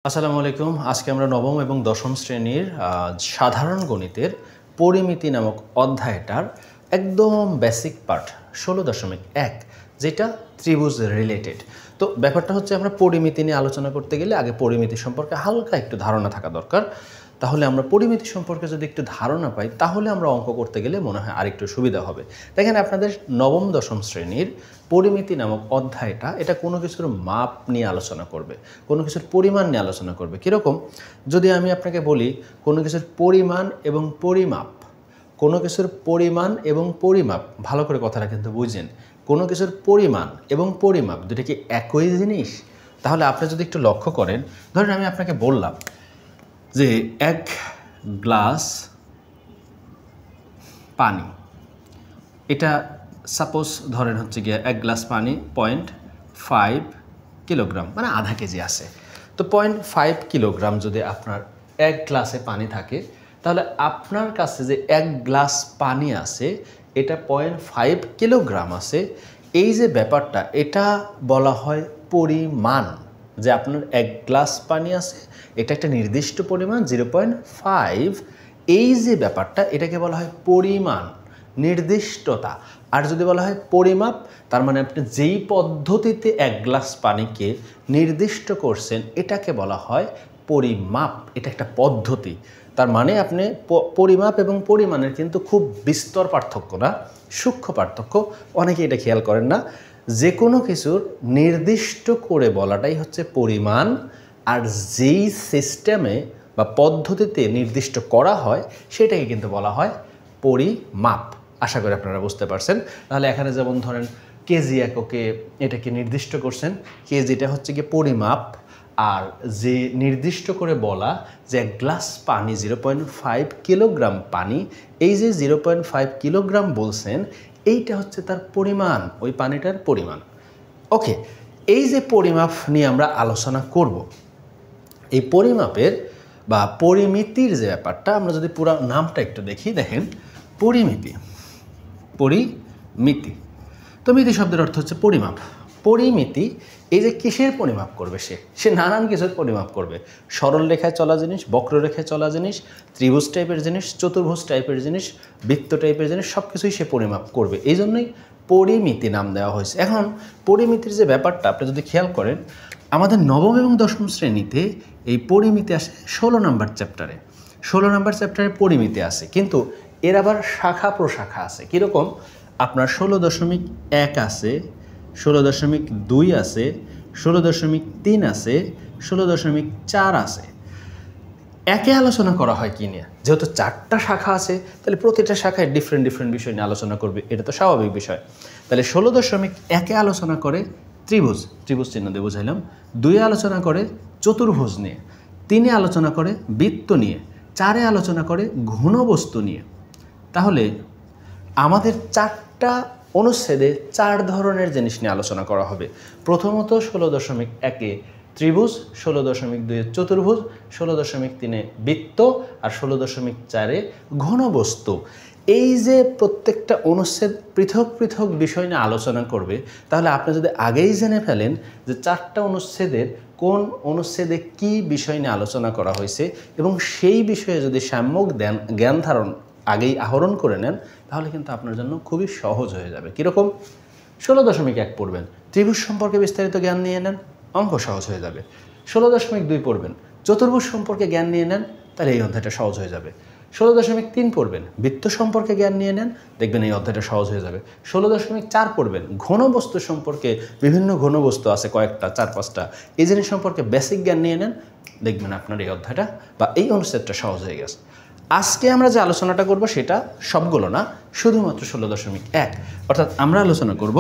আসসালামু আলাইকুম। আজকে আমরা নবম এবং দশম শ্রেণীর সাধারণ গণিতের পরিমিতি নামক অধ্যায়টার একদম বেসিক পার্ট 16.1 যেটা ত্রিভুজ রিলেটেড। তো ব্যাপারটা হচ্ছে আমরা পরিমিতি নিয়ে আলোচনা করতে গেলে আগে পরিমিতি সম্পর্কে হালকা একটু ধারণা থাকা দরকার। তাহলে আমরা পরিমিতি সম্পর্কে যদি একটু ধারণা পাই তাহলে আমরা অঙ্ক করতে গেলে মনে হয় আরেকটু সুবিধা হবে। দেখেন আপনাদের নবম দশম শ্রেণীর পরিমিতি নামক অধ্যায়টা এটা কোনো কিছুর মাপ নিয়ে আলোচনা করবে, কোনো কিছুর পরিমাণ নিয়ে আলোচনা করবে। কীরকম যদি আমি আপনাকে বলি কোনো কিছুর পরিমাণ এবং পরিমাপ, কোনো কিছুর পরিমাণ এবং পরিমাপ, ভালো করে কথাটা কিন্তু বুঝেন, কোনো কিছুর পরিমাণ এবং পরিমাপ দুটো কি একই জিনিস? তাহলে আপনি যদি একটু লক্ষ্য করেন, ধরেন আমি আপনাকে বললাম যে এক গ্লাস পানি, এটা সাপোজ ধরেন হচ্ছে গিয়ে এক গ্লাস পানি 0.5 কিলোগ্রাম, মানে আধা কেজি আছে। তো 0.5 কিলোগ্রাম যদি আপনার এক গ্লাসে পানি থাকে তাহলে আপনার কাছে যে এক গ্লাস পানি আছে এটা 0.5 কিলোগ্রাম আছে। এই যে ব্যাপারটা এটা বলা হয় পরিমাণ, যে আপনার এক গ্লাস পানি আছে এটা একটা নির্দিষ্ট পরিমাণ 0.5। এই যে ব্যাপারটা এটাকে বলা হয় পরিমাণ, নির্দিষ্টতা। আর যদি বলা হয় পরিমাপ, তার মানে আপনি যেই পদ্ধতিতে এক গ্লাস পানিকে নির্দিষ্ট করছেন এটাকে বলা হয় পরিমাপ। এটা একটা পদ্ধতি। তার মানে আপনি পরিমাপ এবং পরিমাণের কিন্তু খুব বিস্তর পার্থক্য না, সূক্ষ্ম পার্থক্য। অনেকে এটা খেয়াল করেন না। যে কোনো কিছুর নির্দিষ্ট করে বলাটাই হচ্ছে পরিমাণ, আর যেই সিস্টেমে বা পদ্ধতিতে নির্দিষ্ট করা হয় সেটাকে কিন্তু বলা হয় পরিমাপ। আশা করি আপনারা বুঝতে পারছেন। তাহলে এখানে যেমন ধরেন কেজি এককে এটাকে নির্দিষ্ট করছেন, কেজিটা হচ্ছে কি পরিমাপ, আর যে নির্দিষ্ট করে বলা যে এক গ্লাস পানি 0.5 কিলোগ্রাম পানি, এই যে 0.5 কিলোগ্রাম বলছেন এইটা হচ্ছে তার পরিমাণ, ওই পানিটার পরিমাণ। ওকে, এই যে পরিমাপ নিয়ে আমরা আলোচনা করব, এই পরিমাপের বা পরিমিতির যে ব্যাপারটা, আমরা যদি পুরো নামটা একটু দেখি, দেখেন পরিমিতি, পরিমিতি তো মিতি শব্দের অর্থ হচ্ছে পরিমাপ। পরিমিতি এই যে কিসের পরিমাপ করবে, সে নানান কিছুর পরিমাপ করবে। সরল রেখায় চলা জিনিস, বক্ররেখায় চলা জিনিস, ত্রিভুজ টাইপের জিনিস, চতুর্ভুজ টাইপের জিনিস, বৃত্ত টাইপের জিনিস, সব কিছুই সে পরিমাপ করবে। এই জন্যই পরিমিতি নাম দেওয়া হয়েছে। এখন পরিমিতির যে ব্যাপারটা আপনি যদি খেয়াল করেন, আমাদের নবম এবং দশম শ্রেণীতে এই পরিমিতি আসে 16 নম্বর চ্যাপ্টারে। 16 নম্বর চ্যাপ্টারে পরিমিতি আছে, কিন্তু এর আবার শাখা প্রশাখা আছে। কীরকম? আপনার 16.1 আছে, 16.2 আছে, 16.3 আছে, 16.4 আছে। একে আলোচনা করা হয় কি নিয়ে? যেহেতু 4টা শাখা আছে তাহলে প্রতিটা শাখায় ডিফারেন্ট বিষয় নিয়ে আলোচনা করবে, এটা তো স্বাভাবিক বিষয়। তাহলে 16.1 আলোচনা করে ত্রিভুজ, ত্রিভুজ চিহ্ন দিয়ে বুঝাইলাম। 2 আলোচনা করে চতুর্ভুজ নিয়ে, 3 আলোচনা করে বৃত্ত নিয়ে, 4 আলোচনা করে ঘনবস্তু নিয়ে। তাহলে আমাদের 4টা অনুচ্ছেদে 4 ধরনের জিনিস নিয়ে আলোচনা করা হবে। প্রথমত 16.1 ত্রিভুজ, 16.2 চতুর্ভুজ, 16.3 বৃত্ত, আর 16.4 ঘনবস্তু। এই যে প্রত্যেকটা অনুচ্ছেদ পৃথক পৃথক বিষয় নিয়ে আলোচনা করবে, তাহলে আপনি যদি আগেই জেনে ফেলেন যে 4টা অনুচ্ছেদের কোন অনুচ্ছেদে কি বিষয় নিয়ে আলোচনা করা হয়েছে এবং সেই বিষয়ে যদি সাম্যক জ্ঞান ধারণ আগেই আহরণ করে নেন, তাহলে কিন্তু আপনার জন্য খুবই সহজ হয়ে যাবে। কীরকম? 16.1 পড়বেন, ত্রিভুজ সম্পর্কে বিস্তারিত জ্ঞান নিয়ে নেন, অঙ্ক সহজ হয়ে যাবে। 16.2 পড়বেন, চতুর্ভুজ সম্পর্কে জ্ঞান নিয়ে নেন, তাহলে এই অধ্যায়টা সহজ হয়ে যাবে। 16.3 পড়বেন, বৃত্ত সম্পর্কে জ্ঞান নিয়ে নেন, দেখবেন এই অধ্যায়টা সহজ হয়ে যাবে। 16.4 পড়বেন, ঘনবস্তু সম্পর্কে, বিভিন্ন ঘনবস্তু আছে কয়েকটা, 4-5টা, এই জিনিস সম্পর্কে বেসিক জ্ঞান নিয়ে নেন, দেখবেন আপনার এই অধ্যায়টা বা এই অনুচ্ছেদটা সহজ হয়ে গেছে। আজকে আমরা যে আলোচনাটা করব সেটা সবগুলো না, শুধুমাত্র 16.1, অর্থাৎ আমরা আলোচনা করব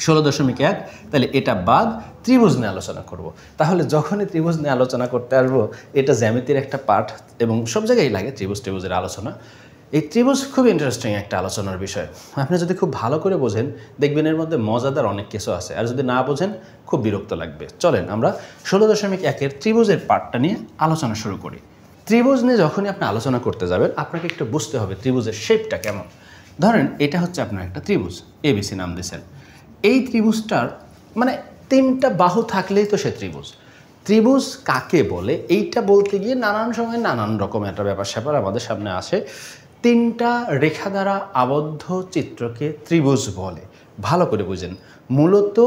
16.1। তাহলে এটা বাদ ত্রিভুজ নিয়ে আলোচনা করব। তাহলে যখনই ত্রিভুজ নিয়ে আলোচনা করতে আসবো, এটা জ্যামিতির একটা পার্ট এবং সব জায়গায় লাগে ত্রিভুজের আলোচনা। এই ত্রিভুজ খুব ইন্টারেস্টিং একটা আলোচনার বিষয়। আপনি যদি খুব ভালো করে বোঝেন, দেখবেন এর মধ্যে মজাদার অনেক কিছু আছে, আর যদি না বোঝেন খুব বিরক্ত লাগবে। চলেন আমরা 16.1 ত্রিভুজের পার্টটা নিয়ে আলোচনা শুরু করি। ত্রিভুজ নিয়ে যখনই আপনি আলোচনা করতে যাবেন, আপনাকে একটু বুঝতে হবে ত্রিভুজের শেপটা কেমন। ধরেন এটা হচ্ছে আপনার একটা ত্রিভুজ, এবিসি নাম দিয়েছেন। এই ত্রিভুজটার মানে 3টা বাহু থাকলেই তো সে ত্রিভুজ। ত্রিভুজ কাকে বলে এইটা বলতে গিয়ে নানান সময় নানান রকম একটা ব্যাপার স্যাপার আমাদের সামনে আসে। তিনটা রেখা দ্বারা আবদ্ধ চিত্রকে ত্রিভুজ বলে। ভালো করে বুঝেন, মূলত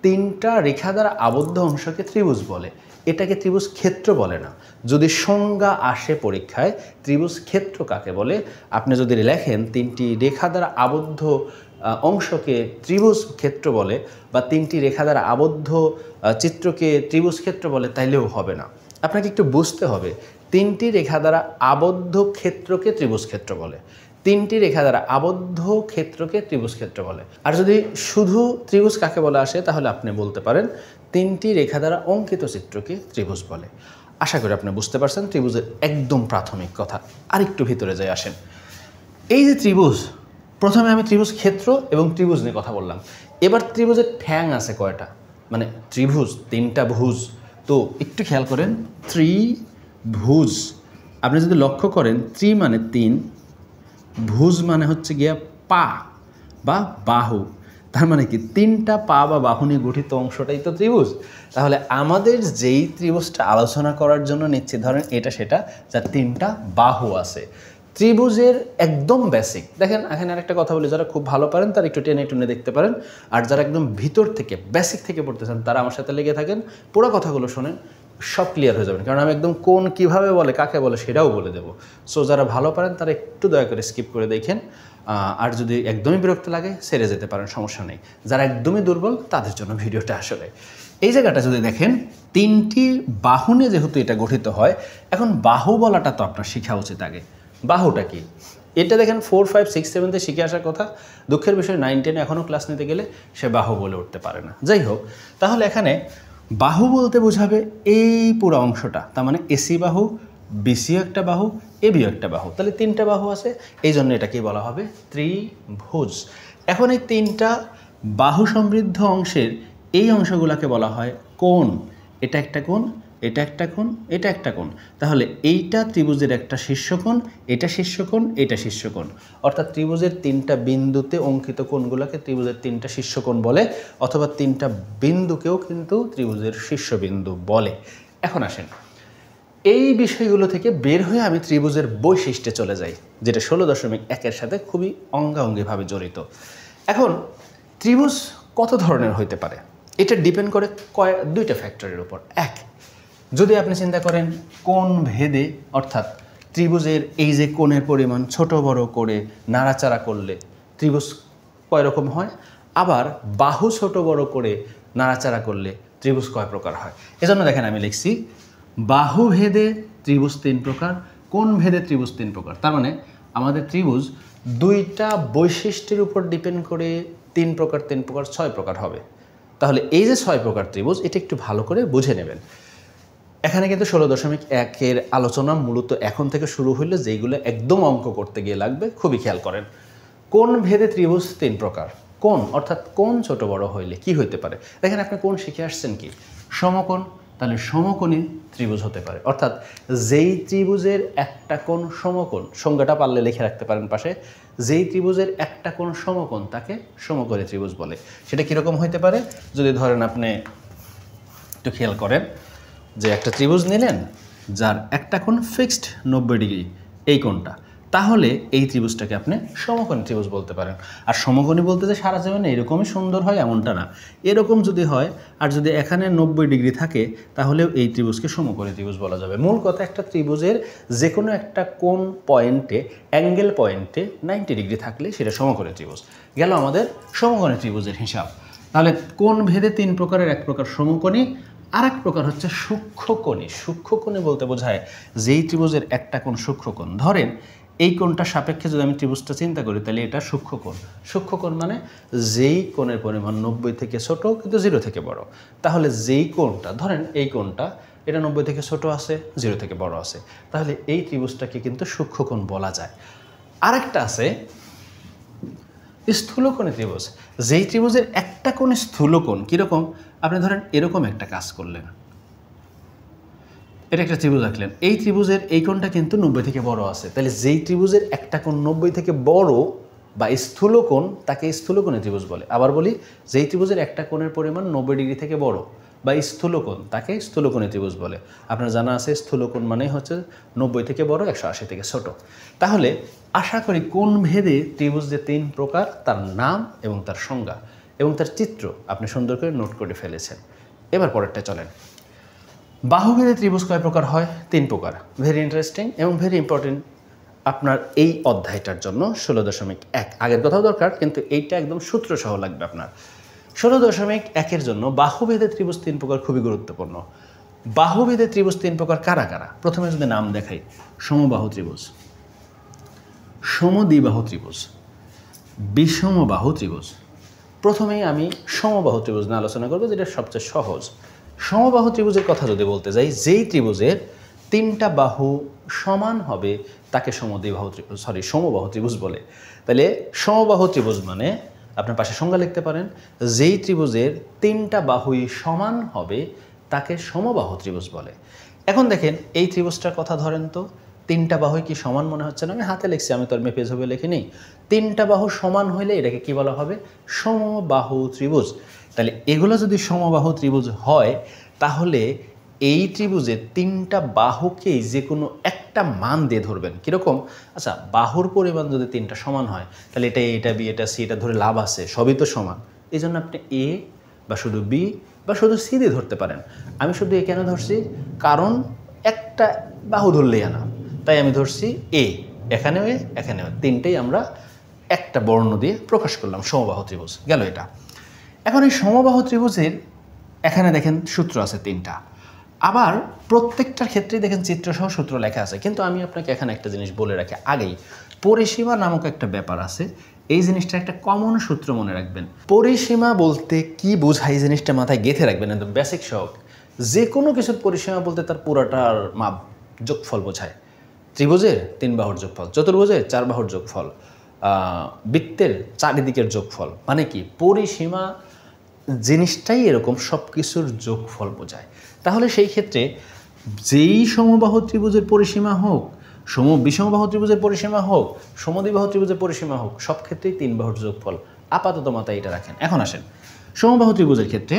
তিনটা রেখা দ্বারা আবদ্ধ অংশকে ত্রিভুজ বলে, এটাকে ত্রিভুজ ক্ষেত্র বলে না। যদি সংজ্ঞা আসে পরীক্ষায় ত্রিভুজ ক্ষেত্র কাকে বলে, আপনি যদি লেখেন তিনটি রেখা দ্বারা আবদ্ধ অংশকে ত্রিভুজ ক্ষেত্র বলে বা তিনটি রেখা দ্বারা আবদ্ধ চিত্রকে ত্রিভুজ ক্ষেত্র বলে, তাইলেও হবে না। আপনাকে একটু বুঝতে হবে তিনটি রেখা দ্বারা আবদ্ধ ক্ষেত্রকে ত্রিভুজ ক্ষেত্র বলে, তিনটি রেখা দ্বারা আবদ্ধ ক্ষেত্রকে ত্রিভুজ ক্ষেত্র বলে। আর যদি শুধু ত্রিভুজ কাকে বলে আসে তাহলে আপনি বলতে পারেন তিনটি রেখা দ্বারা অঙ্কিত চিত্রকে ত্রিভুজ বলে। আশা করি আপনি বুঝতে পারছেন ত্রিভুজের একদম প্রাথমিক কথা। আর একটু ভিতরে যাই আসেন। এই যে ত্রিভুজ, প্রথমে আমি ত্রিভুজ ক্ষেত্র এবং ত্রিভুজ নিয়ে কথা বললাম। এবার ত্রিভুজের ঠ্যাং আছে কয়টা, মানে ত্রিভুজ তিনটা ভুজ। তো একটু খেয়াল করেন, ত্রিভুজ আপনি যদি লক্ষ্য করেন, ত্রি মানে তিন, ভুজ মানে হচ্ছে গিয়া পা বা বাহু। তার মানে কি তিনটা পা বা বাহু নিয়ে গঠিত অংশটাই তো ত্রিভুজ। তাহলে আমাদের যেই ত্রিভুজটা আলোচনা করার জন্য নিচ্ছি, ধরেন এটা সেটা যার তিনটা বাহু আছে। ত্রিভুজের একদম বেসিক দেখেন, এখানে আরেকটা কথা বলি, যারা খুব ভালো পারেন তারা একটু টেনে টুনে দেখতে পারেন, আর যারা একদম ভিতর থেকে বেসিক থেকে পড়তেছেন তারা আমার সাথে লেগে থাকেন, পুরো কথাগুলো শোনেন, সব ক্লিয়ার হয়ে যাবেন। কারণ আমি একদম কোন কীভাবে বলে কাকে বলে সেটাও বলে দেবো। সো যারা ভালো পারেন তারা একটু দয়া করে স্কিপ করে দেখেন, আর যদি একদমই বিরক্ত লাগে ছেড়ে যেতে পারেন, সমস্যা নেই। যারা একদমই দুর্বল তাদের জন্য ভিডিওটা আসলে এই জায়গাটা যদি দেখেন, তিনটি বাহু নিয়ে যেহেতু এটা গঠিত হয়, এখন বাহু বলাটা তো আপনার শেখা উচিত আগে। বাহুটা কি এটা দেখেন 4, 5, 6, 7-তে শিখে আসার কথা। দুঃখের বিষয় 9, 10 এখনও ক্লাস নিতে গেলে সে বাহু বলে উঠতে পারে না। যাই হোক, তাহলে এখানে বাহু বলতে বোঝাবে এই পুরো অংশটা, তার মানে এসি বাহু, বিসিও একটা বাহু, এবিও একটা বাহু, তাহলে তিনটা বাহু আছে, এই জন্য এটাকেই বলা হবে ত্রিভুজ। এখন এই তিনটা বাহু সমৃদ্ধ অংশের এই অংশগুলোকে বলা হয় কোণ। এটা একটা কোণ, এটা একটা কোণ, এটা একটা কোণ। তাহলে এইটা ত্রিভুজের একটা শীর্ষকোণ, এটা শীর্ষকোণ, এটা শীর্ষকোণ। অর্থাৎ ত্রিভুজের তিনটা বিন্দুতে অঙ্কিত কোণগুলোকে ত্রিভুজের তিনটা শীর্ষকোণ বলে, অথবা তিনটা বিন্দুকেও কিন্তু ত্রিভুজের শীর্ষবিন্দু বলে। এখন আসেন, এই বিষয়গুলো থেকে বের হয়ে আমি ত্রিভুজের বৈশিষ্ট্যে চলে যাই, যেটা 16.1-এর সাথে খুবই অঙ্গাঙ্গিভাবে জড়িত। এখন ত্রিভুজ কত ধরনের হইতে পারে, এটা ডিপেন্ড করে দুইটা ফ্যাক্টরের উপর। এক, যদি আপনি চিন্তা করেন কোণ ভেদে, অর্থাৎ ত্রিভুজের এই যে কোণের পরিমাণ ছোট বড় করে নাড়াচাড়া করলে ত্রিভুজ কয় রকম হয়, আবার বাহু ছোট বড় করে নাড়াচাড়া করলে ত্রিভুজ কয় প্রকার হয়। এজন্য দেখেন আমি লিখছি বাহু ভেদে ত্রিভুজ 3 প্রকার, কোণ ভেদে ত্রিভুজ 3 প্রকার। তার মানে আমাদের ত্রিভুজ দুইটা বৈশিষ্ট্যের উপর ডিপেন্ড করে 3 প্রকার 3 প্রকার 6 প্রকার হবে। তাহলে এই যে 6 প্রকার ত্রিভুজ, এটা একটু ভালো করে বুঝে নেবেন। এখানে কিন্তু 16.1-এর আলোচনা মূলত এখন থেকে শুরু হইলে যেইগুলো একদম অঙ্ক করতে গিয়ে লাগবে, খুবই খেয়াল করেন। কোণ ভেদে ত্রিভুজ 3 প্রকার। কোণ অর্থাৎ কোণ ছোট বড় হইলে কি হইতে পারে, দেখেন আপনি কোণ শিখে আসছেন কি, সমকোণ। তাহলে সমকোণী ত্রিভুজ হতে পারে, অর্থাৎ যেই ত্রিভুজের একটা কোণ সমকোণ, সংজ্ঞাটা পারলে লিখে রাখতে পারেন পাশে, যেই ত্রিভুজের একটা কোণ সমকোণ তাকে সমকোণী ত্রিভুজ বলে। সেটা কীরকম হইতে পারে, যদি ধরেন আপনি একটু খেয়াল করেন যে একটা ত্রিভুজ নিলেন যার একটা কোণ ফিক্সড 90 ডিগ্রি, এই কোণটা, তাহলে এই ত্রিভুজটাকে আপনি সমকোণী ত্রিভুজ বলতে পারেন। আর সমকোণী বলতে যে সারা জীবনে এরকমই সুন্দর হয় এমনটা না, এরকম যদি হয় আর যদি এখানে 90 ডিগ্রি থাকে তাহলেও এই ত্রিভুজকে সমকোণী ত্রিভুজ বলা যাবে। মূল কথা, একটা ত্রিভুজের যে কোনো একটা কোণ পয়েন্টে, অ্যাঙ্গেল পয়েন্টে 90 ডিগ্রি থাকলে সেটা সমকোণী ত্রিভুজ। গেল আমাদের সমকোণী ত্রিভুজের হিসাব। তাহলে কোণ ভেদে 3 প্রকারের, এক প্রকার সমকোণী, আর এক প্রকার হচ্ছে সূক্ষ্মকোণী। সূক্ষ্মকোণী বলতে বোঝায় যেই ত্রিভুজের একটা কোণ সূক্ষ্মকোণ। ধরেন এই কোণটার সাপেক্ষে যদি আমি ত্রিভুজটা চিন্তা করি তাহলে এটা সূক্ষ্মকোণ। সূক্ষ্মকোণ মানে যেই কোণের পরিমাণ 90 থেকে ছোট কিন্তু 0 থেকে বড়। তাহলে যেই কোণটা, ধরেন এই কোণটা, এটা 90 থেকে ছোট আছে, 0 থেকে বড় আছে, তাহলে এই ত্রিভুজটাকে কিন্তু সূক্ষ্মকোণ বলা যায়। আরেকটা আছে স্থূলকোণী ত্রিভুজ, যেই ত্রিভুজের একটা কোণ স্থূলকোণ। কীরকম, আপনি ধরেন এরকম একটা কাজ করলেন, এটা একটা ত্রিভুজ আঁকলেন, এই ত্রিভুজের এই কোণটা কিন্তু 90 থেকে বড় আছে, তাহলে যেই ত্রিভুজের একটা কোণ 90 থেকে বড় বা স্থূলকোণ তাকে স্থূলকোণী ত্রিভুজ বলে। আবার বলি, যেই ত্রিভুজের একটা কোণের পরিমাণ 90 ডিগ্রি থেকে বড় বা স্থূলকোণ, তাকে স্থূলকোণী ত্রিভুজ বলে। আপনার জানা আছে স্থূলকোণ মানেই হচ্ছে 90 থেকে বড়, 180 থেকে ছোট। তাহলে আশা করি কোণ ভেদে ত্রিভুজ যে 3 প্রকার তার নাম এবং তার সংজ্ঞা এবং তার চিত্র আপনি সুন্দর করে নোট করে ফেলেছেন। এবার পরেরটা চলেন। বাহুভেদে ত্রিভুজ কয় প্রকার হয়? 3 প্রকার। ভেরি ইন্টারেস্টিং এবং ভেরি ইম্পর্টেন্ট আপনার এই অধ্যায়টার জন্য। 16.1 আগের কথাও দরকার, কিন্তু এইটা একদম সূত্র সহ লাগবে আপনার। 16.1-এর জন্য বাহুভেদে ত্রিভুজ 3 প্রকার খুবই গুরুত্বপূর্ণ। বাহুভেদে ত্রিভুজ 3 প্রকার কারা কারা? প্রথমে যদি নাম দেখাই, সমবাহু ত্রিভুজ, সমদ্বিবাহু ত্রিভুজ, বিষমবাহু ত্রিভুজ। প্রথমেই আমি সমবাহু ত্রিভুজ নিয়ে আলোচনা করবো, যেটা সবচেয়ে সহজ। সমবাহু ত্রিভুজের কথা যদি বলতে যাই, যেই ত্রিভুজের 3টা বাহু সমান হবে তাকে সমদ্বিবাহু ত্রিভুজ সমবাহু ত্রিভুজ বলে। তাহলে সমবাহু ত্রিভুজ মানে আপনার পাশে সংজ্ঞা লিখতে পারেন, যেই ত্রিভুজের 3টা বাহুই সমান হবে তাকে সমবাহু ত্রিভুজ বলে। এখন দেখেন এই ত্রিভুজটার কথা ধরেন তো, 3টা বাহুই কি সমান মনে হচ্ছে না? আমি হাতে লিখছি, আমি তো আর মেপে ঝোপে লিখি নেই। 3টা বাহু সমান হইলে এটাকে কি বলা হবে? সমবাহু ত্রিভুজ। তাহলে এগুলো যদি সমবাহু ত্রিভুজ হয়, তাহলে এই ত্রিভুজের 3টা বাহুকেই যে কোনো একটা মান দিয়ে ধরবেন। কীরকম? আচ্ছা, বাহুর পরিমাণ যদি 3টা সমান হয়, তাহলে এটা বি, এটা সি, এটা ধরে লাভ আছে, সবই তো সমান। এই জন্য আপনি এ বা শুধু বি বা শুধু সি দিয়ে ধরতে পারেন। আমি শুধু এ কেন ধরছি? কারণ একটা বাহু ধরলেই আনা, তাই আমি ধরছি এ, এখানেও এ, এখানেও। 3টেই আমরা একটা বর্ণ দিয়ে প্রকাশ করলাম, সমবাহু ত্রিভুজ গেল এটা। এখন এই সমবাহু ত্রিভুজের এখানে দেখেন সূত্র আছে 3টা, আবার প্রত্যেকটার ক্ষেত্রেই দেখেন চিত্রসহ সূত্র লেখা আছে। কিন্তু আমি আপনাকে এখানে একটা জিনিস বলে রাখি আগেই, পরিসীমা নামক একটা ব্যাপার আছে। এই জিনিসটা একটা কমন সূত্র মনে রাখবেন। পরিসীমা বলতে কি বোঝায়, এই জিনিসটা মাথায় গেঁথে রাখবেন, একদম বেসিক সহক। যে কোনো কিছুর পরিসীমা বলতে তার পুরাটার মাপ, যোগফল বোঝায়। ত্রিভুজের 3 বাহুর যোগফল, চতুর্ভুজের 4 বাহুর যোগফল, বৃত্তের চারিদিকের যোগফল। মানে কি, পরিসীমা জিনিসটাই এরকম, সব কিছুর যোগফল বোঝায়। তাহলে সেই ক্ষেত্রে যেই সমবাহু ত্রিভুজের পরিসীমা হোক, বিষমবাহু ত্রিভুজের পরিসীমা হোক, সমদ্বিবাহু ত্রিভুজের পরিসীমা হোক, সব ক্ষেত্রেই 3 বাহুর যোগফল। আপাতত মাথায় এটা রাখেন। এখন আসেন সমবাহু ত্রিভুজের ক্ষেত্রে,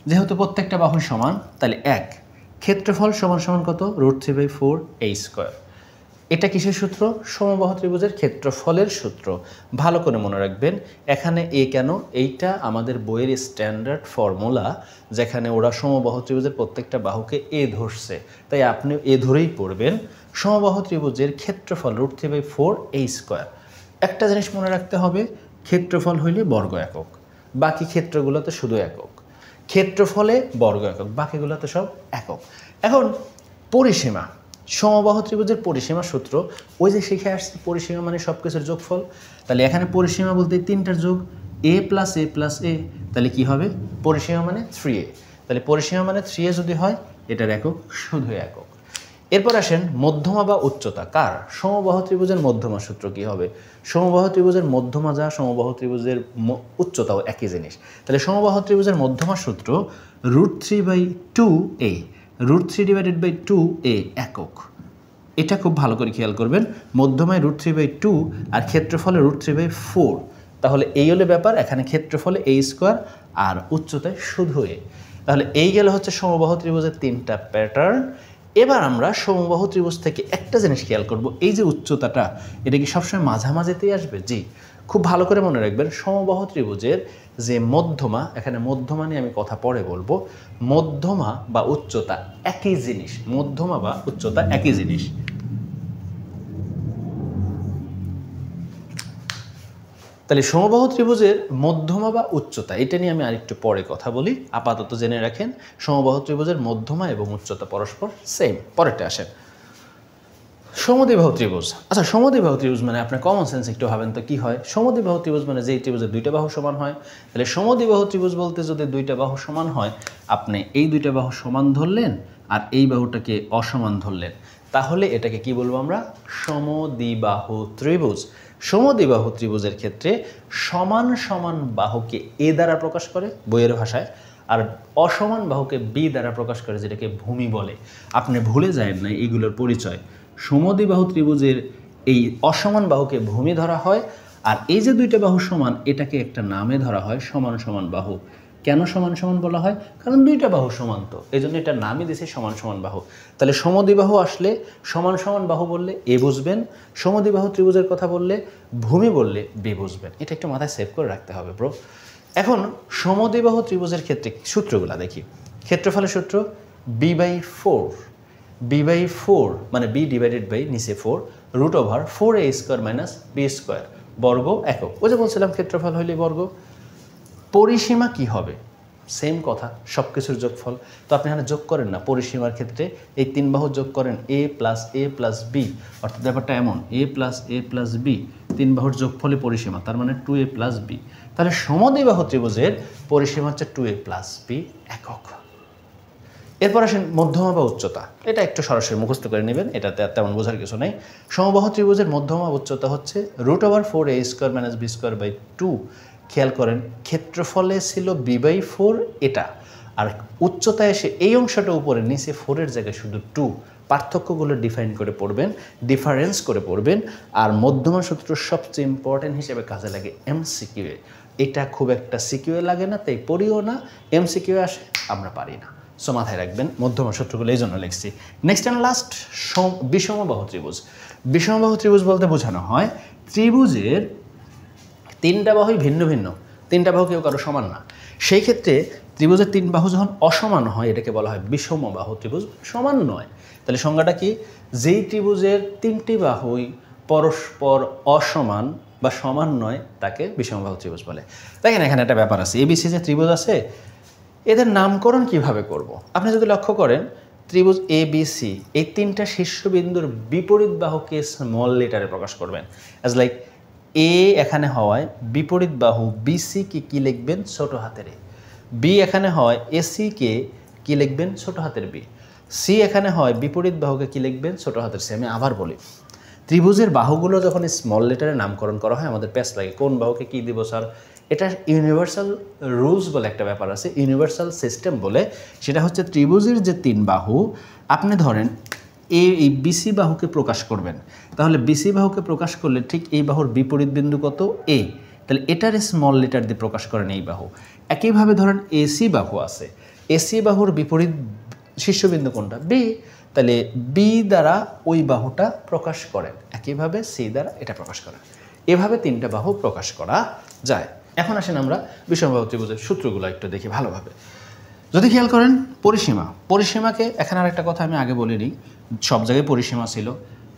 যেহেতু প্রত্যেকটা বাহু সমান, তাহলে 1 ক্ষেত্রফল সমান সমান কত? √3/4 a²। এটা কিসের সূত্র? সমবাহু ত্রিভুজের ক্ষেত্রফলের সূত্র। ভালো করে মনে রাখবেন। এখানে এ কেন? এইটা আমাদের বইয়ের স্ট্যান্ডার্ড ফর্মুলা, যেখানে ওরা সমবাহু ত্রিভুজের প্রত্যেকটা বাহুকে এ ধরছে, তাই আপনি এ ধরেই পড়বেন। সমবাহু ত্রিভুজের ক্ষেত্রফল √3/4 a²। একটা জিনিস মনে রাখতে হবে, ক্ষেত্রফল হইলে বর্গ একক, বাকি ক্ষেত্রগুলোতে শুধু একক। ক্ষেত্রফলে বর্গ একক, বাকিগুলোতে সব একক। এখন পরিসীমা, সমবাহু ত্রিভুজের পরিসীমা সূত্র ওই যে শিখে আসছে, পরিসীমা মানে সব কিছুর যোগফল। তাহলে এখানে পরিসীমা বলতে 3টার যোগ, a + a, তাহলে কি হবে? পরিসীমা মানে 3a। তাহলে পরিসীমা মানে 3a যদি হয়, এটার একক শুধু একক। এরপর আসেন মধ্যমা বা উচ্চতা কার? সমবাহু ত্রিভুজের মধ্যমা সূত্র কি হবে? সমবাহু ত্রিভুজের মধ্যমা যা, সমবাহু ত্রিভুজের উচ্চতাও একই জিনিস। তাহলে সমবাহু ত্রিভুজের মধ্যমা সূত্র √3/2a, √3/2a একক। এটা খুব ভালো করে খেয়াল করবেন। মধ্যমায় √3/2 আর ক্ষেত্রফলে √3/4। তাহলে এই হলে ব্যাপার, এখানে ক্ষেত্রফলে a² আর উচ্চতায় শুধু এ। তাহলে এই গেলে হচ্ছে সমবাহু ত্রিভুজের 3টা প্যাটার্ন। এবার আমরা সমবাহু ত্রিভুজ থেকে একটা জিনিস খেয়াল করব, এই যে উচ্চতাটা, এটা কি সবসময় মাঝামাঝিতেই আসবে? জি, খুব ভালো করে মনে রাখবেন। সমবাহু ত্রিভুজের যে মধ্যমা, এখানে মধ্যমা নিয়ে আমি কথা পরে বলবো, মধ্যমা বা উচ্চতা একই জিনিস। মধ্যমা বা উচ্চতা একই জিনিস। তাহলে সমবাহু ত্রিভুজের মধ্যমা বা উচ্চতা, এটা নিয়ে আমি আরেকটু পরে কথা বলি। আপাতত জেনে রাখেন সমবাহু ত্রিভুজের মধ্যমা এবং উচ্চতা পরস্পর সেম। পরেরটা আসেন সমদ্বিবাহু ত্রিভুজ। আচ্ছা, সমদ্বিবাহু ত্রিভুজ মানে আপনার কমন সেন্স একটু ভাবেন তো কি হয়? সমদ্বিবাহু ত্রিভুজ মানে যেই ত্রিভুজের 2টা বাহু সমান হয়। তাহলে সমদ্বিবাহু ত্রিভুজ বলতে যদি 2টা বাহু সমান হয়, আপনি এই 2টা বাহু সমান ধরলেন আর এই বাহুটাকে অসমান ধরলেন, তাহলে এটাকে কি বলবো আমরা? সমদ্বিবাহু ত্রিভুজ। সমদ্বিবাহু ত্রিভুজের ক্ষেত্রে সমান সমান বাহুকে এ দ্বারা প্রকাশ করে বইয়ের ভাষায়, আর অসমান বাহুকে বি দ্বারা প্রকাশ করে, যেটাকে ভূমি বলে। আপনি ভুলে যাবেন না এইগুলোর পরিচয়। সমদ্বিবাহু ত্রিভুজের এই অসমান বাহুকে ভূমি ধরা হয়, আর এই যে 2টা বাহু সমান, এটাকে একটা নামে ধরা হয় সমান সমান বাহু। কেন সমান সমান বলা হয়? কারণ দুইটা বাহু সমান, তো এই জন্য এটার নামই দিয়েছে সমান সমান বাহু। তাহলে সমদ্বিবাহু আসলে সমান সমান বাহু বললে এ বুঝবেন, সমদ্বিবাহু ত্রিভুজের কথা বললে ভূমি বললে বি বুঝবেন। এটা একটু মাথায় সেভ করে রাখতে হবে ব্রো। এখন সমদ্বিবাহু ত্রিভুজের ক্ষেত্রে সূত্রগুলো দেখি। ক্ষেত্রফলের সূত্র b/4, b/4 মানে b ডিভাইডেড বাই নিচে 4 √4a² - b², বর্গ একক। ওই যে বলছিলাম ক্ষেত্রফল হইলে বর্গ। পরিসীমা কি হবে? সেম কথা, সব কিছুর যোগফল। তো আপনি এখানে যোগ করেন না, পরিসীমার ক্ষেত্রে এই তিন বাহু যোগ করেন a + b, অর্থাৎ ব্যাপারটা এমন a + b, তিন বাহুর যোগফলই পরিসীমা, তার মানে 2a + b। তাহলে সমদ্বিবাহু ত্রিভুজের পরিসীমা হচ্ছে 2a + b একক। এরপর আসেন মধ্যমা বা উচ্চতা। এটা একটু সরাসরি মুখস্থ করে নেবেন, এটাতে তেমন বোঝার কিছু নেই। সমবাহু ত্রিভুজের মধ্যমা উচ্চতা হচ্ছে √4a² - b²/2। খেয়াল করেন ক্ষেত্রফলে ছিল b/4 এটা, আর উচ্চতায় এসে এই অংশটা উপরে, নিচে 4-এর জায়গায় শুধু 2। পার্থক্যগুলো ডিফাইন করে পড়বেন, ডিফারেন্স করে পড়বেন। আর মধ্যমা সূত্র সবচেয়ে ইম্পর্টেন্ট হিসেবে কাজে লাগে MCQ এ। এটা খুব একটা সিকিউএ লাগে না, তাই পড়িও না। MCQ আসে, আমরা পারি না। সো মাথায় রাখবেন মধ্যমা সূত্রগুলো এই জন্য লিখছি। নেক্সট অ্যান্ড লাস্ট বিষমবাহু ত্রিভুজ। বিষমবাহু ত্রিভুজ বলতে বোঝানো হয় ত্রিভুজের তিনটা বাহুই ভিন্ন ভিন্ন, তিনটা বাহু কেউ কারো সমান না। সেই ক্ষেত্রে ত্রিভুজের তিন বাহু যখন অসমান হয় এটাকে বলা হয় বিষমবাহু ত্রিভুজ, সমান নয়। তাহলে সংজ্ঞাটা কি? যেই ত্রিভুজের তিনটি বাহুই পরস্পর অসমান বা সমান নয় তাকে বিষমবাহু ত্রিভুজ বলে। দেখেন এখানে একটা ব্যাপার আছে, ABC যে ত্রিভুজ আছে এদের নামকরণ কিভাবে করব? আপনি যদি লক্ষ্য করেন ত্রিভুজ ABC এই তিনটা শীর্ষবিন্দুর বিপরীত বাহুকে স্মল লেটারে প্রকাশ করবেন। অ্যাজ লাইক এ এখানে হওয়ায় বিপরীত বাহু BC কে কী লিখবেন? ছোট হাতের এ। বি এখানে হয় AC কে কী লিখবেন? ছোট হাতের বি। সি এখানে হয় বিপরীত বাহুকে কী লিখবেন? ছোট হাতের সি। আমি আবার বলি, ত্রিভুজের বাহুগুলো যখন স্মল লেটারে নামকরণ করা হয় আমাদের প্যাচ লাগে, কোন বাহুকে কী দিব স্যার? এটা ইউনিভার্সাল রুলস বলে একটা ব্যাপার আছে, ইউনিভার্সাল সিস্টেম বলে। সেটা হচ্ছে ত্রিভুজের যে তিন বাহু, আপনি ধরেন এই BC বাহুকে প্রকাশ করবেন, তাহলে BC বাহুকে প্রকাশ করলে ঠিক এই বাহুর বিপরীত বিন্দু কত? A। তাহলে এটার স্মল লেটার দিয়ে প্রকাশ করেন এই বাহু। একইভাবে ধরেন AC বাহু আছে, AC বাহুর বিপরীত শীর্ষবিন্দু কোনটা? B। তাহলে B দ্বারা ওই বাহুটা প্রকাশ করেন, একইভাবে C দ্বারা এটা প্রকাশ করেন। এভাবে তিনটা বাহু প্রকাশ করা যায়। এখন আসেন আমরা বিষমবাহু ত্রিভুজের সূত্রগুলো একটু দেখি ভালোভাবে। যদি খেয়াল করেন পরিসীমা, পরিসীমাকে এখানে আরেকটা কথা আমি আগে বলিনি, সব জায়গায় পরিসীমা ছিল,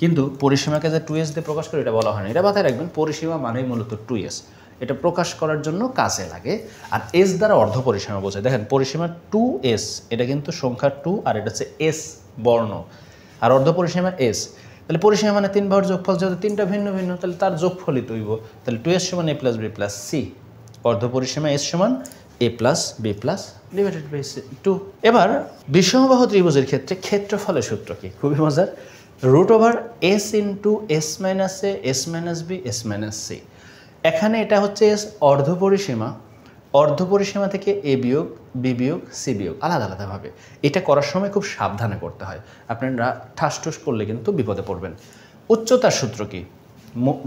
কিন্তু পরিসীমাকে যে 2s দিয়ে প্রকাশ করে এটা বলা হয় না। এটা মাথায় রাখবেন, পরিসীমা মানেই মূলত 2s, এটা প্রকাশ করার জন্য কাজে লাগে। আর s দ্বারা অর্ধ পরিসীমা বোঝায়। দেখেন পরিসীমা 2s, এটা কিন্তু সংখ্যা 2 আর এটা হচ্ছে s বর্ণ, আর অর্ধ পরিসীমা s। তাহলে পরিসীমা মানে তিন বাহুর যোগফল, যেহেতু তিনটা ভিন্ন ভিন্ন তাহলে তার যোগফলই তৈব। তাহলে 2s = a + b + c, অর্ধ পরিসীমা s = a + b / 2। এবার বিষমবাহু ত্রিভুজের ক্ষেত্রে ক্ষেত্রফলের সূত্র কি? খুবই মজার, √s × s - a s - b s - c। এখানে এটা হচ্ছে s অর্ধ পরিসীমা, অর্ধ পরিসীমা থেকে a বিয়োগ b বিয়োগ c বিয়োগ আলাদা আলাদাভাবে। এটা করার সময় খুব সাবধানে করতে হয়, আপনারা ঠাসঠুস করলে কিন্তু বিপদে পড়বেন। উচ্চতার সূত্র কি?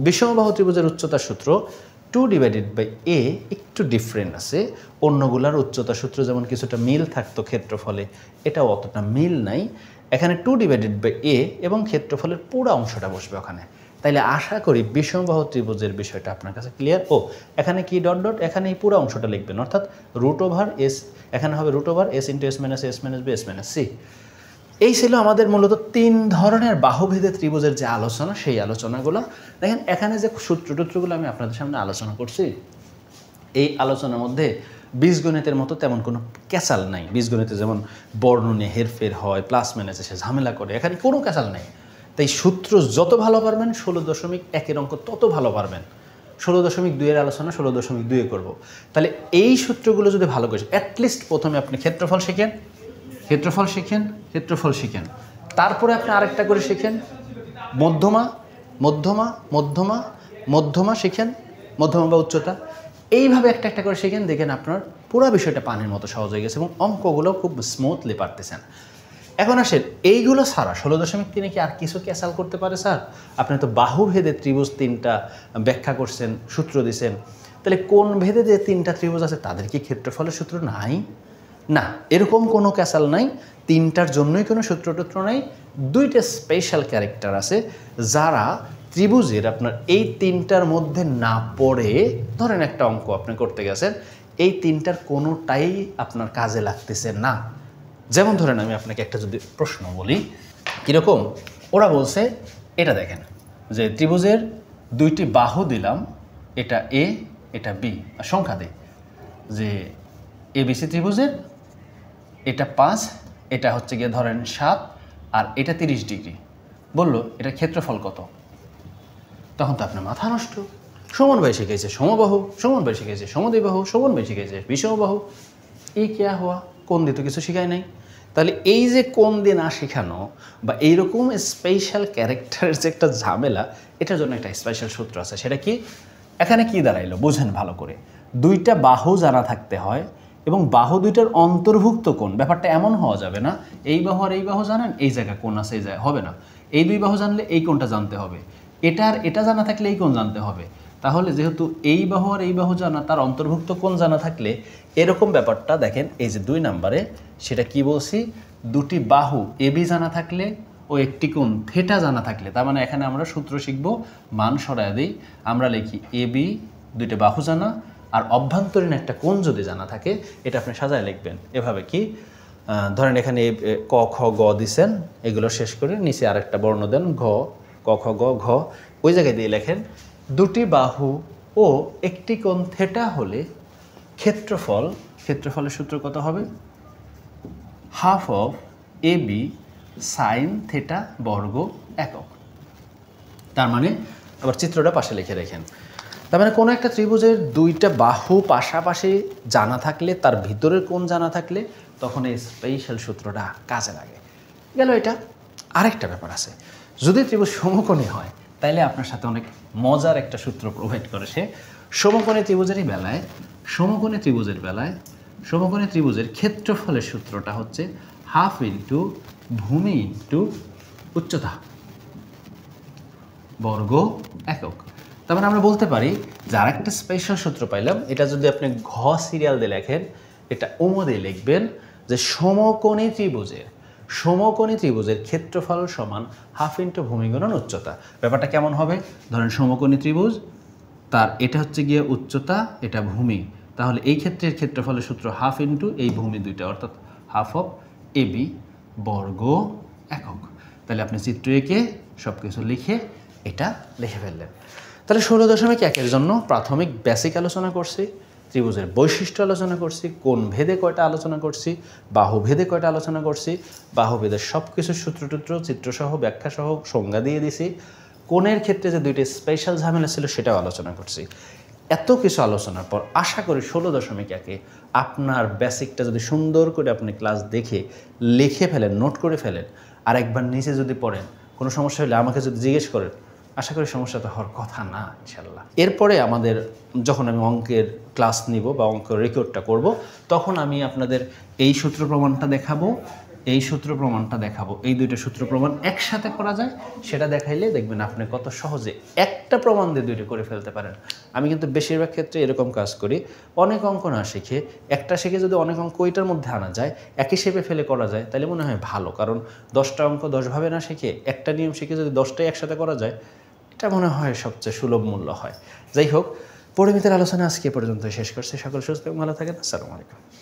বিষমবাহু ত্রিভুজের উচ্চতার সূত্র 2/a, একটু ডিফারেন্ট আছে। অন্যগুলার উচ্চতার সূত্র যেমন কিছুটা মিল থাকতো ক্ষেত্রফলে, এটাও অতটা মিল নাই। এখানে 2/a এবং ক্ষেত্রফলের পুরো অংশটা বসবে ওখানে। তাইলে আশা করি বিষমবাহু ত্রিভুজের বিষয়টা আপনার কাছে ক্লিয়ার। ও এখানে কি ডট ডট, এখানে এই পুরো অংশটা লিখবেন, অর্থাৎ √s, এখানে হবে √s × s - a s - b s - c। এই ছিল আমাদের মূলত তিন ধরনের বাহুভেদে ত্রিভুজের যে আলোচনা, সেই আলোচনাগুলো দেখেন। এখানে যে সূত্রটুত্রগুলো আমি আপনাদের সামনে আলোচনা করছি, এই আলোচনার মধ্যে বীজগণিতের মতো তেমন কোনো ক্যাচাল নাই। বীজগণিতে যেমন বর্ণ নিয়ে হেরফের হয়, প্লাস মাইনাস এসে ঝামেলা করে, এখানে কোনো ক্যাচাল নেই। তাই সূত্র যত ভালো পারবেন, 16.1 অঙ্ক তত ভালো পারবেন। 16.2 আলোচনা 16.2 করব। তাহলে এই সূত্রগুলো যদি ভালো করে, অ্যাটলিস্ট প্রথমে আপনি ক্ষেত্রফল শিখেন, ক্ষেত্রফল শিখেন, ক্ষেত্রফল শিখেন, তারপরে আপনি আরেকটা করে শিখেন মধ্যমা, মধ্যমা, মধ্যমা, মধ্যমা শিখেন, মধ্যমা বা উচ্চতা। এইভাবে একটা একটা করে শিখেন, দেখেন আপনার পুরো বিষয়টা পানির মতো সহজ হয়ে গেছে এবং অঙ্কগুলো খুব স্মুথলি পারতেছেন। এখন আসেন এইগুলো ছাড়া 16.3 কি আর কিছু ক্যাচাল করতে পারে স্যার? আপনি তো বাহুভেদে ত্রিভুজ তিনটা ব্যাখ্যা করছেন, সূত্র দিছেন, তাহলে কোন ভেদে যে 3টা ত্রিভুজ আছে তাদের কি ক্ষেত্রফলের সূত্র নাই? না, এরকম কোনো ক্যাসাল নাই, 3টার জন্যই কোনো সূত্রটূত্র নাই। 2টা স্পেশাল ক্যারেক্টার আছে যারা ত্রিভুজের আপনার এই 3টার মধ্যে না পড়ে, ধরেন একটা অঙ্ক আপনি করতে গেছেন, এই 3টার কোনোটাই আপনার কাজে লাগতেছে না। যেমন ধরেন আমি আপনাকে একটা যদি প্রশ্ন বলি, কীরকম, ওরা বলছে এটা দেখেন যে ত্রিভুজের 2টি বাহু দিলাম, এটা এ এটা বি, আর সংখ্যা দেয় যে এবিসি ত্রিভুজের এটা 5, এটা হচ্ছে গিয়ে ধরেন 7, আর এটা 30 ডিগ্রি, বলল এটা ক্ষেত্রফল কত? তখন তো আপনার মাথা নষ্ট। সমন্বয় শিখেছে সমবাহু, সমন্বয় শিখেছে সমদ্বিবাহু, সমন্বয় শিখেছে বিষমবাহু, এই কেয়া হওয়া, কোন দিয়ে তো কিছু শিখায় নাই। তাহলে এই যে কোন দিয়ে না শেখানো বা এইরকম স্পেশাল ক্যারেক্টারের যে একটা ঝামেলা, এটার জন্য একটা স্পেশাল সূত্র আছে। সেটা কি? এখানে কি দাঁড়াইলো বুঝেন ভালো করে, 2টা বাহু জানা থাকতে হয় এবং বাহু 2টার অন্তর্ভুক্ত কোণ। ব্যাপারটা এমন হওয়া যাবে না এই বাহু আর এই বাহু জানেন, এই জায়গায় কোণ আছে, এই জায়গায় হবে না। এই 2 বাহু জানলে এই কোণটা জানতে হবে, এটার এটা জানা থাকলে এই কোণ জানতে হবে। তাহলে যেহেতু এই বাহু আর এই বাহু জানা, তার অন্তর্ভুক্ত কোণ জানা থাকলে এরকম ব্যাপারটা দেখেন, এই যে 2 নম্বরে সেটা কি বলছি, 2টি বাহু এবি জানা থাকলে ও একটি কোণ থেটা জানা থাকলে, তার মানে এখানে আমরা সূত্র শিখব, মান সরায় দিই, আমরা লিখি এবি 2টা বাহু জানা আর অভ্যন্তরীণ একটা কোণ যদি জানা থাকে, এটা আপনি সাজায় লিখবেন এভাবে কি, ধরেন এখানে ক খ গ দিছেন, এগুলো শেষ করে নিচে আরেকটা বর্ণ দেন ঘ, ক খ গ ঘ, ওই জায়গায় দিয়ে লেখেন 2টি বাহু ও একটি কোণ থেটা হলে ক্ষেত্রফল, ক্ষেত্রফলের সূত্র কত হবে? Half of a b sine theta বর্গ একক। তার মানে আবার চিত্রটা পাশে লিখে রেখেন। তার মানে কোনো একটা ত্রিভুজের 2টা বাহু পাশাপাশি জানা থাকলে, তার ভিতরের কোণ জানা থাকলে, তখন এই স্পেশাল সূত্রটা কাজে লাগে। গেল এটা। আরেকটা ব্যাপার আছে, যদি ত্রিভুজ সমকোণী হয় তাইলে আপনার সাথে অনেক মজার একটা সূত্র প্রোভাইড করে সে। সমকোণী ত্রিভুজেরই বেলায়, সমকোণী ত্রিভুজের বেলায় সমকোণী ত্রিভুজের ক্ষেত্রফলের সূত্রটা হচ্ছে হাফ ইন্টু ভূমি ইন্টু উচ্চতা বর্গ একক। তার মানে আমরা বলতে পারি যে আরেকটা স্পেশাল সূত্র পাইলাম, এটা যদি আপনি ঘ সিরিয়াল দিয়ে লেখেন, এটা ওমো দিয়ে লিখবেন যে সমকোণী ত্রিভুজের ক্ষেত্রফল সমান হাফ ইন্টু ভূমি গুণন উচ্চতা। ব্যাপারটা কেমন হবে? ধরেন সমকোণী ত্রিভুজ, তার এটা হচ্ছে গিয়ে উচ্চতা, এটা ভূমি, তাহলে এই ক্ষেত্রের ক্ষেত্রফলের সূত্র হাফ ইন্টু এই ভূমি 2টা, অর্থাৎ হাফ অফ এবি বর্গ একক। তাহলে আপনি চিত্র এঁকে সব কিছু লিখে এটা লিখে ফেললেন। তাহলে 16.1 জন্য প্রাথমিক বেসিক আলোচনা করছি, ত্রিভুজের বৈশিষ্ট্য আলোচনা করছি, কোন ভেদে কয়টা আলোচনা করছি, বাহু ভেদে কয়টা আলোচনা করছি, বাহু ভেদের সব কিছু সূত্রটূত্র চিত্রসহ ব্যাখ্যাসহ সংজ্ঞা দিয়ে দিছি, কোণের ক্ষেত্রে যে 2টি স্পেশাল ঝামেলা ছিল সেটাও আলোচনা করছি। এত কিছু আলোচনার পর আশা করি 16.1 আপনার বেসিকটা যদি সুন্দর করে আপনি ক্লাস দেখে লিখে ফেলেন, নোট করে ফেলেন, আর একবার নিচে যদি পড়েন, কোনো সমস্যা হলে আমাকে যদি জিজ্ঞেস করেন, আশা করি সমস্যা তো হওয়ার কথা না ইনশাল্লাহ। এরপরে আমাদের যখন আমি অঙ্কের ক্লাস নিব বা অঙ্কের রেকর্ডটা করব, তখন আমি আপনাদের এই সূত্র প্রমাণটা দেখাবো, এই সূত্র প্রমাণটা দেখাবো, এই 2টা সূত্র প্রমাণ একসাথে করা যায় সেটা দেখাইলে দেখবেন আপনি কত সহজে একটা প্রমাণ দিয়ে 2টা করে ফেলতে পারেন। আমি কিন্তু বেশিরভাগ ক্ষেত্রে এরকম কাজ করি, অনেক অঙ্ক না শিখে একটা শিখে যদি অনেক অঙ্ক ওইটার মধ্যে আনা যায়, একই শেপে ফেলে করা যায়, তাহলে মনে হয় ভালো। কারণ 10টা অঙ্ক 10ভাবে না শিখে একটা নিয়ম শিখে যদি 10টাই একসাথে করা যায়, এটা মনে হয় সবচেয়ে সুলভ মূল্য হয়। যাই হোক, পরিমিতের আলোচনা আজকে পর্যন্ত শেষ করছি। সকল সুস্থ ভালো থাকেন। আসসালামু আলাইকুম।